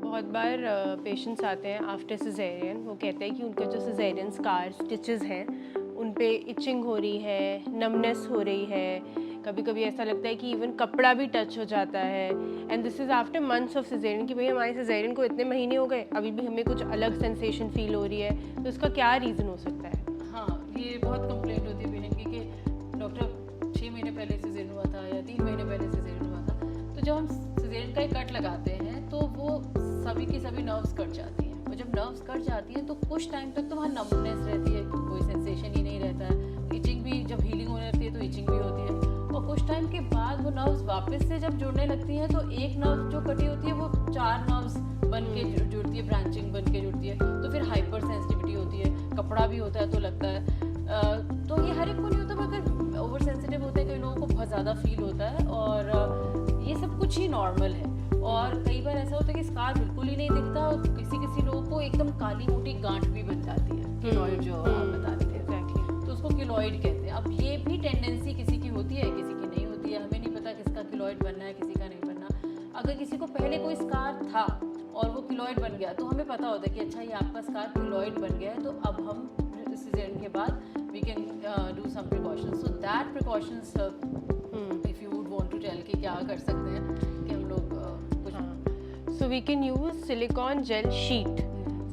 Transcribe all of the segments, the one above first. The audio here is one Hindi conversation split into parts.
बहुत बार पेशेंट्स आते हैं आफ्टर सिजेरियन, वो कहते हैं कि उनका जो सिजेरियन स्कार स्टिचेस हैं उन पे इचिंग हो रही है, नमनेस हो रही है, कभी कभी ऐसा लगता है कि इवन कपड़ा भी टच हो जाता है। And this is after months of caesarean कि भाई हमारे सिजेरियन को इतने महीने हो गए, अभी भी हमें कुछ अलग सेंसेशन फील हो रही है, तो इसका क्या रीज़न हो सकता है? हाँ, ये बहुत कंप्लेंट होती है पेशेंट की कि डॉक्टर 6 महीने पहले सिजेरियन हुआ था या 3 महीने पहले सिजेरियन हुआ था। तो जब हम सिजेरियन का एक कट लगाते हैं तो वो सभी की सभी नर्व्स कट जाती हैं, और जब नर्व्स कट जाती हैं तो कुछ टाइम तक तो वहाँ नमनेस रहती है, कोई सेंसेशन ही नहीं रहता है। इचिंग भी जब हीलिंग होने लगती है तो इचिंग भी होती है, और कुछ टाइम के बाद वो नर्व्स वापस से जब जुड़ने लगती हैं तो एक नर्व जो कटी होती है वो 4 नर्व्स बन के जुड़ती है, ब्रांचिंग बन के जुड़ती है, तो फिर हाइपर सेंसिटिविटी होती है, कपड़ा भी होता है तो लगता है। तो ये हर एक को नहीं होता, मगर ओवर सेंसिटिव होते हैं कई लोगों को बहुत ज़्यादा फील होता है, और ये सब कुछ ही नॉर्मल है। और कई बार ऐसा होता है कि स्कार बिल्कुल ही नहीं दिखता, और किसी लोगों को एकदम काली मोटी गांठ भी बन जाती है, किलॉइड जो आप बता रहे थे, तो उसको किलॉइड कहते हैं। अब ये भी टेंडेंसी किसी की होती है, किसी की नहीं होती है, हमें नहीं पता किसका किलॉइड बनना है, किसी का नहीं बनना। अगर किसी को पहले कोई स्कार था और वो किलॉइड बन गया तो हमें पता होता है कि अच्छा ये आपका स्कार किलॉइड बन गया है, तो अब हम सिजेरियन के बाद we can do some precautions. So that precautions if you would want to tell कि क्या कर सकते हैं कि हम लोग So we can use silicone gel sheet.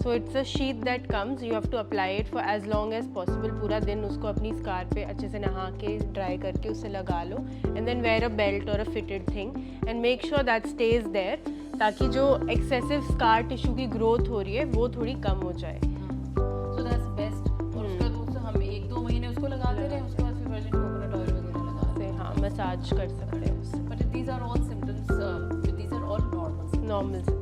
So it's a sheet that comes. You have to apply it for as long as possible. पूरा दिन उसको अपनी स्कार पे अच्छे से नहा के ड्राई करके उसे लगा लो. And then wear a belt or a fitted thing and make sure that stays there, ताकि जो excessive scar tissue की growth हो रही है वो थोड़ी कम हो जाए. So that's best. और उसका दोस्त हम 1-2 महीने उसको लगाते रहे, उसके बाद फिर वर्जिन कोकोनट ऑयल वगैरह लगा से हाँ मसाज कर सकते हैं उससे. But these are all symptoms. These are all normal. Normal.